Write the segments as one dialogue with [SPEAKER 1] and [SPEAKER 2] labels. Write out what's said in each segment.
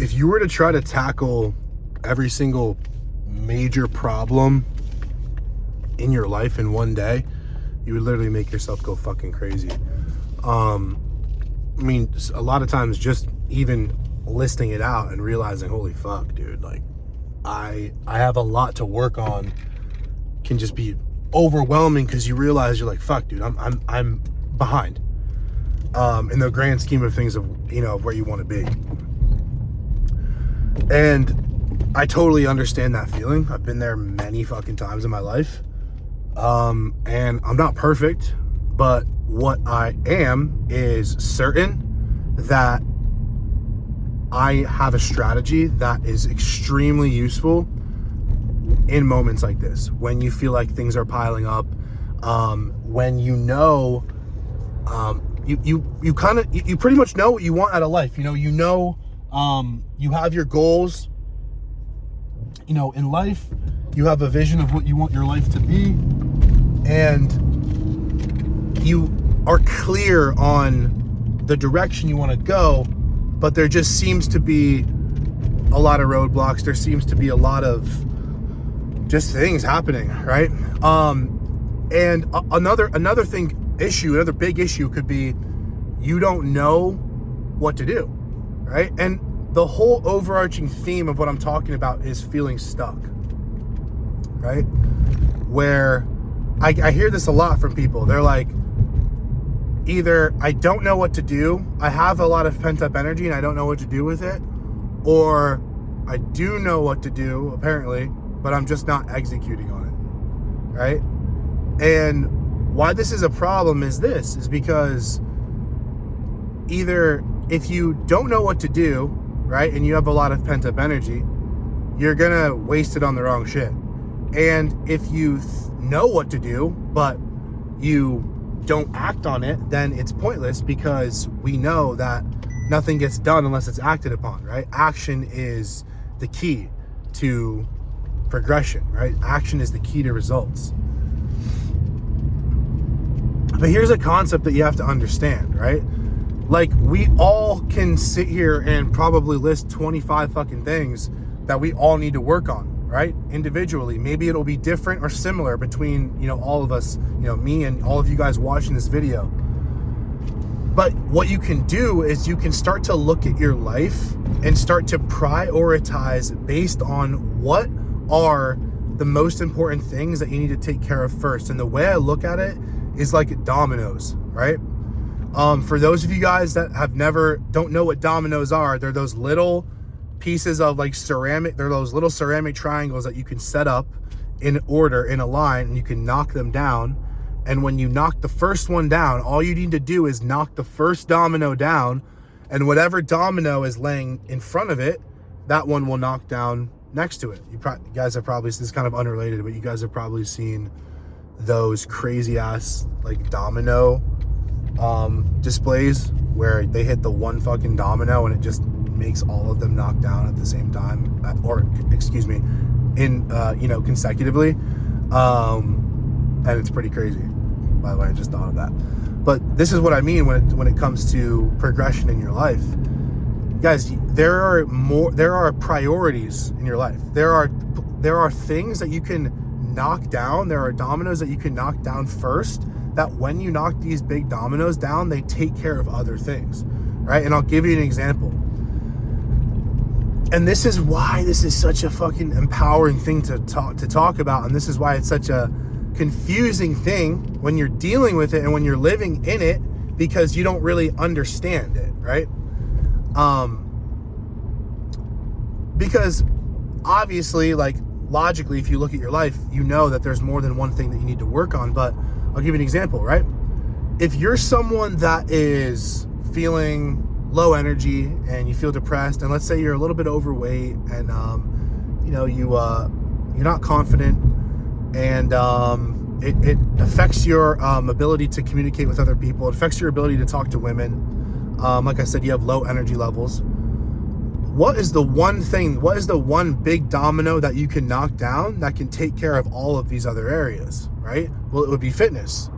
[SPEAKER 1] if you were to try to tackle every single major problem in your life in one day, you would literally make yourself go fucking crazy. I mean, a lot of times just even listing it out and realizing, holy fuck, dude, like I have a lot to work on can just be overwhelming, because you realize you're like, fuck, dude, I'm behind in the grand scheme of things, of, you know, where you want to be. And I totally understand that feeling. I've been there many fucking times in my life. And I'm not perfect, but what I am is certain that I have a strategy that is extremely useful in moments like this, when you feel like things are piling up, when you know, you pretty much know what you want out of life. You have your goals, you know, in life. You have a vision of what you want your life to be, and you are clear on the direction you want to go, but there just seems to be a lot of roadblocks. There seems to be a lot of just things happening, right? And another big issue could be you don't know what to do, right? And the whole overarching theme of what I'm talking about is feeling stuck, right? Where I hear this a lot from people. They're like, either I don't know what to do, I have a lot of pent-up energy and I don't know what to do with it, or I do know what to do, apparently, but I'm just not executing on it, right? And why this is a problem is because either if you don't know what to do, right, and you have a lot of pent-up energy, you're gonna waste it on the wrong shit. And if you know what to do, but you don't act on it, then it's pointless, because we know that nothing gets done unless it's acted upon, right? Action is the key to progression, right? Action is the key to results. But here's a concept that you have to understand, right? Like, we all can sit here and probably list 25 fucking things that we all need to work on, right? Individually. Maybe it'll be different or similar between, you know, all of us, you know, me and all of you guys watching this video. But what you can do is you can start to look at your life and start to prioritize based on what are the most important things that you need to take care of first. And the way I look at it is like dominoes, right? For those of you guys that don't know what dominoes are, they're those little pieces of like ceramic. They're those little ceramic triangles that you can set up in order in a line, and you can knock them down. And when you knock the first one down, all you need to do is knock the first domino down, and whatever domino is laying in front of it, that one will knock down next to it. You guys have probably, this is kind of unrelated, but you guys have probably seen those crazy ass like domino displays where they hit the one fucking domino and it just makes all of them knock down at the same time, consecutively. And it's pretty crazy, by the way. I just thought of that. But this is what I mean when it comes to progression in your life. Guys, there are priorities in your life. There are things that you can knock down. There are dominoes that you can knock down first, that when you knock these big dominoes down, they take care of other things, right? And I'll give you an example. And this is why this is such a fucking empowering thing to talk about. And this is why it's such a confusing thing when you're dealing with it and when you're living in it, because you don't really understand it, right? Because obviously, like, logically, if you look at your life, you know that there's more than one thing that you need to work on. But I'll give you an example, right? If you're someone that is feeling low energy and you feel depressed, and let's say you're a little bit overweight, and you're not confident, and it affects your ability to communicate with other people. It affects your ability to talk to women. Like I said, you have low energy levels. What is the one big domino that you can knock down that can take care of all of these other areas, right? Well, it would be fitness,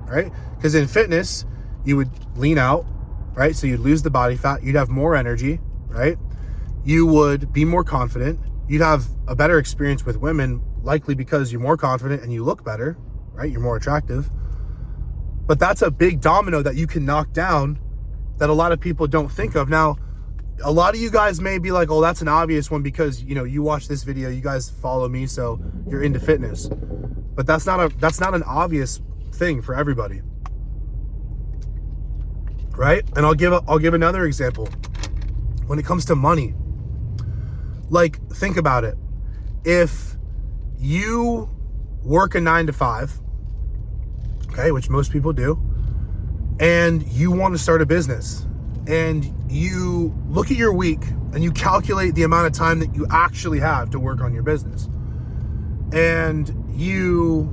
[SPEAKER 1] right? Because in fitness, you would lean out, right? So you'd lose the body fat, you'd have more energy, right? you would be more confident. You'd have a better experience with women, likely because you're more confident and you look better, right? You're more attractive. But that's a big domino that you can knock down that a lot of people don't think of. Now, a lot of you guys may be like, oh, that's an obvious one because, you watch this video, you guys follow me, so you're into fitness. But that's not an obvious thing for everybody. Right? And I'll give another example. When it comes to money, like, think about it. If you work a 9 to 5, okay, which most people do, and you want to start a business, and you look at your week and you calculate the amount of time that you actually have to work on your business, and you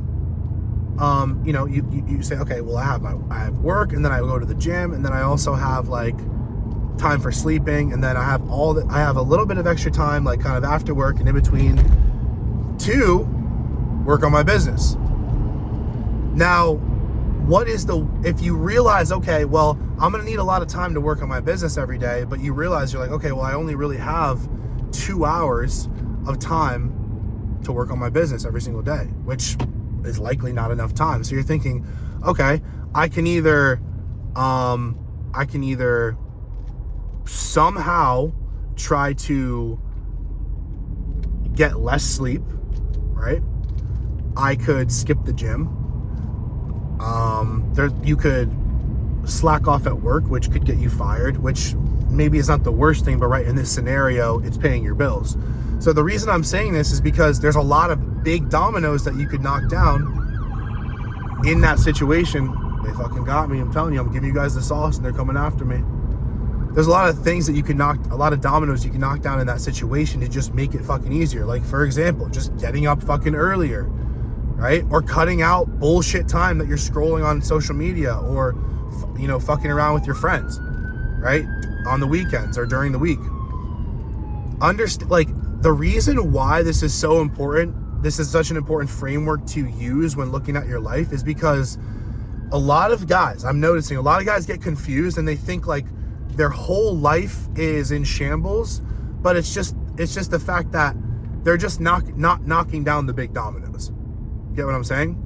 [SPEAKER 1] say, okay, well, I have work, and then I go to the gym, and then I also have like time for sleeping, and then I have a little bit of extra time, like kind of after work and in between, to work on my business. Now, if you realize, okay, well, I'm going to need a lot of time to work on my business every day, but you realize you're like, okay, well, I only really have 2 hours of time to work on my business every single day, which is likely not enough time. So you're thinking, okay, I can either somehow try to get less sleep, right? I could skip the gym. You could slack off at work, which could get you fired, which maybe is not the worst thing, but right in this scenario, it's paying your bills. So the reason I'm saying this is because there's a lot of big dominoes that you could knock down in that situation. They fucking got me. I'm telling you, I'm giving you guys the sauce and they're coming after me. There's a lot of things that a lot of dominoes you can knock down in that situation to just make it fucking easier. Like, for example, just getting up fucking earlier, right? Or cutting out bullshit time that you're scrolling on social media, or, fucking around with your friends, right? On the weekends or during the week. The reason why this is so important, this is such an important framework to use when looking at your life, is because I'm noticing a lot of guys get confused and they think like their whole life is in shambles, but it's just the fact that they're just not knocking down the big dominoes. Get what I'm saying?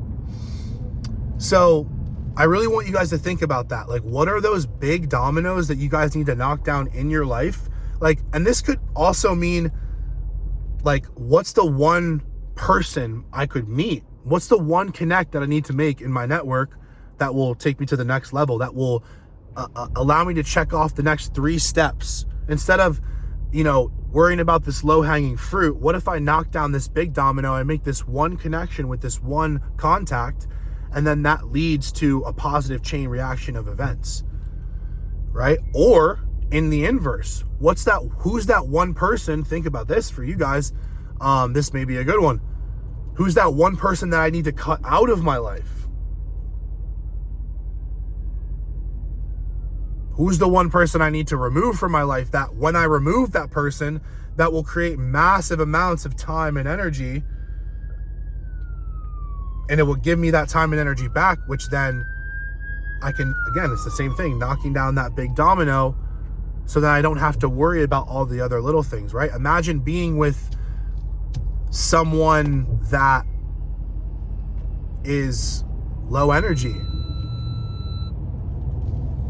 [SPEAKER 1] So I really want you guys to think about that. Like, what are those big dominoes that you guys need to knock down in your life? Like, and this could also mean, like, what's the one person I could meet? What's the one connect that I need to make in my network that will take me to the next level, that will allow me to check off the next 3 steps? Instead of, worrying about this low-hanging fruit, what if I knock down this big domino and make this one connection with this one contact, and then that leads to a positive chain reaction of events, right? Or in the inverse, who's that one person? Think about this for you guys. This may be a good one. Who's that one person that I need to cut out of my life? Who's the one person I need to remove from my life, that when I remove that person, that will create massive amounts of time and energy, and it will give me that time and energy back, which then I can, again, it's the same thing, knocking down that big domino so that I don't have to worry about all the other little things, right? Imagine being with someone that is low energy.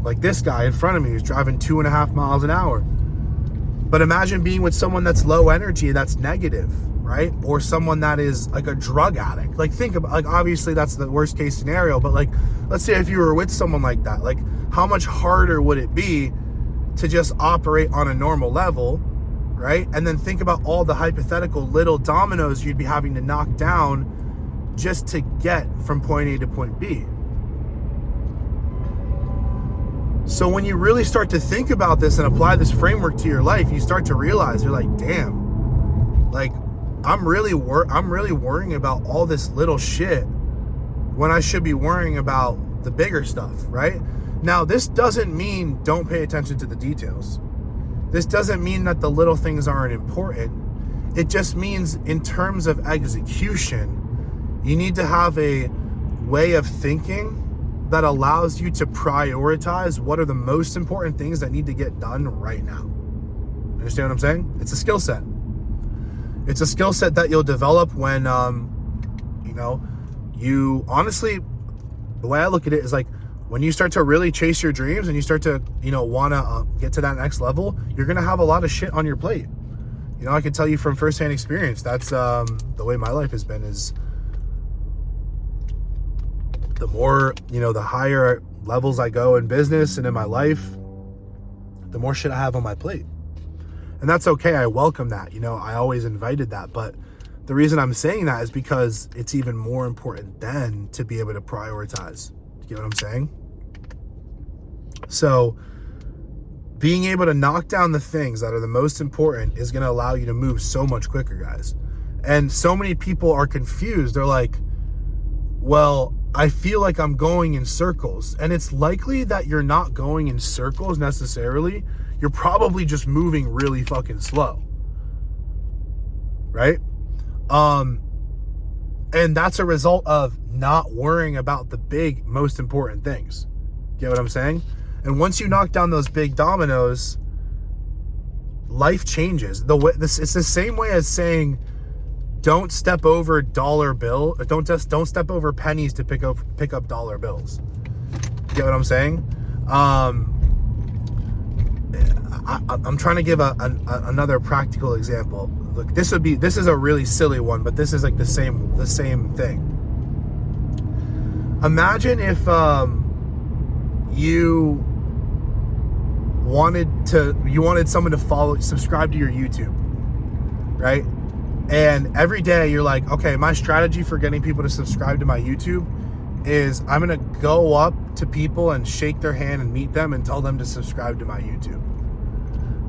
[SPEAKER 1] Like this guy in front of me who's driving 2.5 miles an hour. But imagine being with someone that's low energy, that's negative, right? Or someone that is like a drug addict. Like, think about, like, obviously that's the worst case scenario, but like, let's say if you were with someone like that, like, how much harder would it be to just operate on a normal level, right? And then think about all the hypothetical little dominoes you'd be having to knock down just to get from point A to point B. So when you really start to think about this and apply this framework to your life, you start to realize, you're like, damn, like, I'm really worrying about all this little shit when I should be worrying about the bigger stuff, right? Now, this doesn't mean don't pay attention to the details. This doesn't mean that the little things aren't important. It just means in terms of execution, you need to have a way of thinking that allows you to prioritize what are the most important things that need to get done right now. And understand what I'm saying? It's a skill set. It's a skill set that you'll develop when, you honestly, the way I look at it is like, when you start to really chase your dreams and you start to, want to get to that next level, you're going to have a lot of shit on your plate. I can tell you from firsthand experience, that's the way my life has been, is the more, the higher levels I go in business and in my life, the more shit I have on my plate. And that's okay. I welcome that. I always invited that. But the reason I'm saying that is because it's even more important then to be able to prioritize. You get what I'm saying? So being able to knock down the things that are the most important is going to allow you to move so much quicker, guys. And so many people are confused. They're like, well, I feel like I'm going in circles. And it's likely that you're not going in circles necessarily. You're probably just moving really fucking slow. Right? And that's a result of not worrying about the big, most important things. Get what I'm saying? And once you knock down those big dominoes, life changes. It's the same way as saying, don't step over don't step over pennies to pick up dollar bills. Get what I'm saying? I'm trying to give another practical example. Look, this is a really silly one, but this is like the same thing. Imagine if you wanted someone to subscribe to your YouTube, right? And every day you're like, okay, my strategy for getting people to subscribe to my YouTube is I'm going to go up to people and shake their hand and meet them and tell them to subscribe to my YouTube.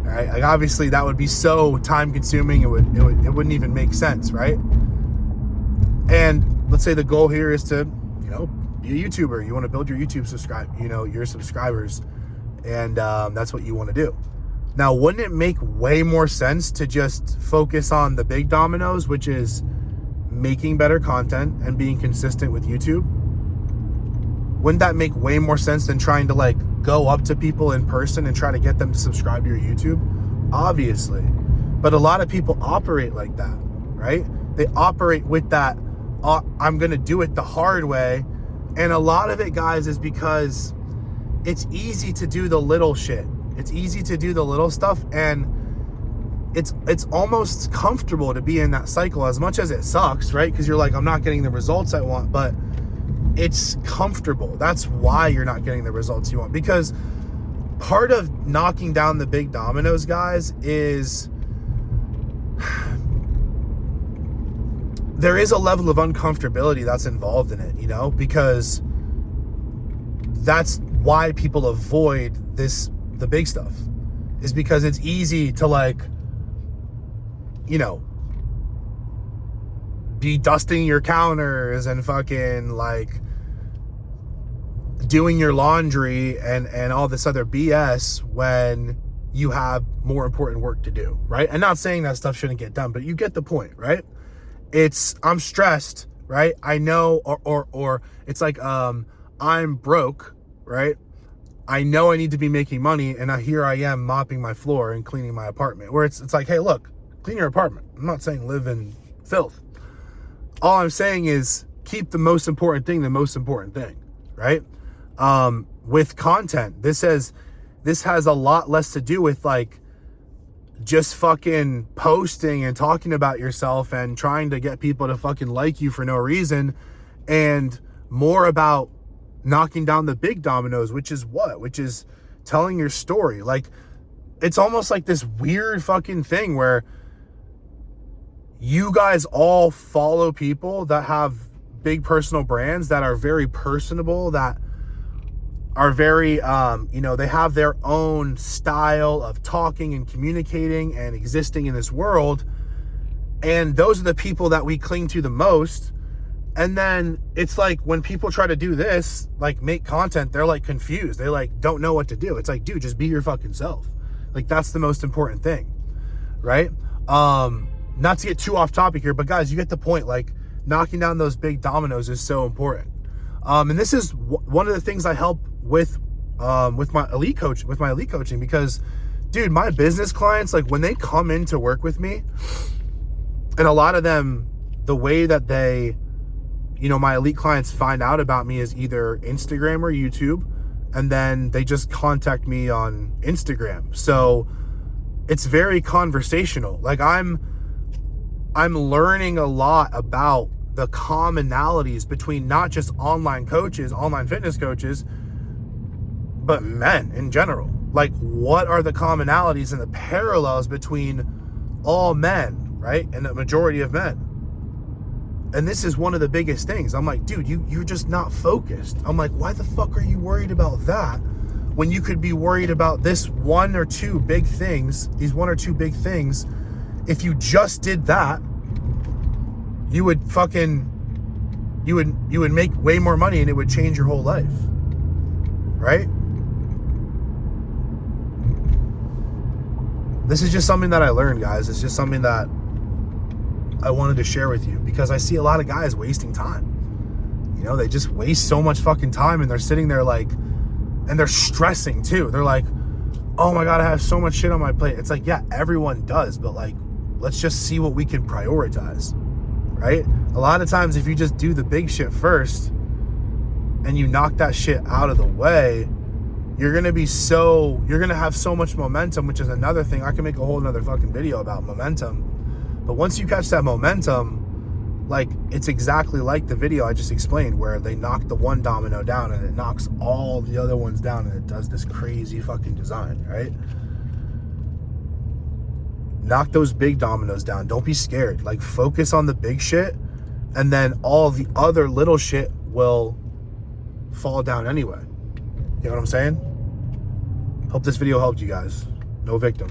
[SPEAKER 1] All right? Like, obviously that would be so time consuming. It wouldn't even make sense, right? And let's say the goal here is to, be a YouTuber. You want to build your YouTube your subscribers. And that's what you want to do. Now, wouldn't it make way more sense to just focus on the big dominoes, which is making better content and being consistent with YouTube? Wouldn't that make way more sense than trying to go up to people in person and try to get them to subscribe to your YouTube? Obviously. But a lot of people operate like that, right? They operate with that, I'm going to do it the hard way. And a lot of it, guys, is because it's easy to do the little shit. It's easy to do the little stuff, and it's almost comfortable to be in that cycle, as much as it sucks, right? Because you're like, I'm not getting the results I want, but it's comfortable. That's why you're not getting the results you want. Because part of knocking down the big dominoes, guys, is there is a level of uncomfortability that's involved in it, because that's why people avoid the big stuff, is because it's easy to be dusting your counters and fucking doing your laundry and all this other BS when you have more important work to do, right? And not saying that stuff shouldn't get done, but you get the point, right? I'm stressed, right? I know, or it's like, I'm broke, right? I know I need to be making money, and here I am mopping my floor and cleaning my apartment. Where it's like, hey, look, clean your apartment. I'm not saying live in filth. All I'm saying is keep the most important thing, right? With content, this has a lot less to do with just fucking posting and talking about yourself and trying to get people to fucking like you for no reason, and more about knocking down the big dominoes, which is telling your story. It's almost like this weird fucking thing where you guys all follow people that have big personal brands that are very personable, that are very, they have their own style of talking and communicating and existing in this world. And those are the people that we cling to the most. And then it's like when people try to do this, make content, they're confused. They don't know what to do. It's like, dude, just be your fucking self. That's the most important thing, right? Not to get too off topic here, but guys, you get the point. Knocking down those big dominoes is so important. And this is one of the things I help with my elite coaching, because dude, my business clients, like when they come in to work with me, and a lot of them, the way that they, my elite clients find out about me is either Instagram or YouTube, and then they just contact me on Instagram. So it's very conversational. Like I'm learning a lot about the commonalities between not just online coaches, online fitness coaches, but men in general. Like, what are the commonalities and the parallels between all men, right? And the majority of men. And this is one of the biggest things. I'm like, dude, you're just not focused. I'm like, why the fuck are you worried about that when you could be worried about this these one or two big things? If you just did that, you would make way more money and it would change your whole life, right? This is just something that I learned, guys. It's just something that I wanted to share with you because I see a lot of guys wasting time. They just waste so much fucking time, and they're sitting there like, and they're stressing too. They're like, oh my God, I have so much shit on my plate. It's like, yeah, everyone does, but like, let's just see what we can prioritize, right? A lot of times if you just do the big shit first and you knock that shit out of the way, you're going to have so much momentum, which is another thing. I can make a whole nother fucking video about momentum. But once you catch that momentum, like, it's exactly like the video I just explained where they knock the one domino down and it knocks all the other ones down and it does this crazy fucking design, right? Knock those big dominoes down. Don't be scared. Like, focus on the big shit, and then all the other little shit will fall down anyway. You know what I'm saying? Hope this video helped you guys. No victim.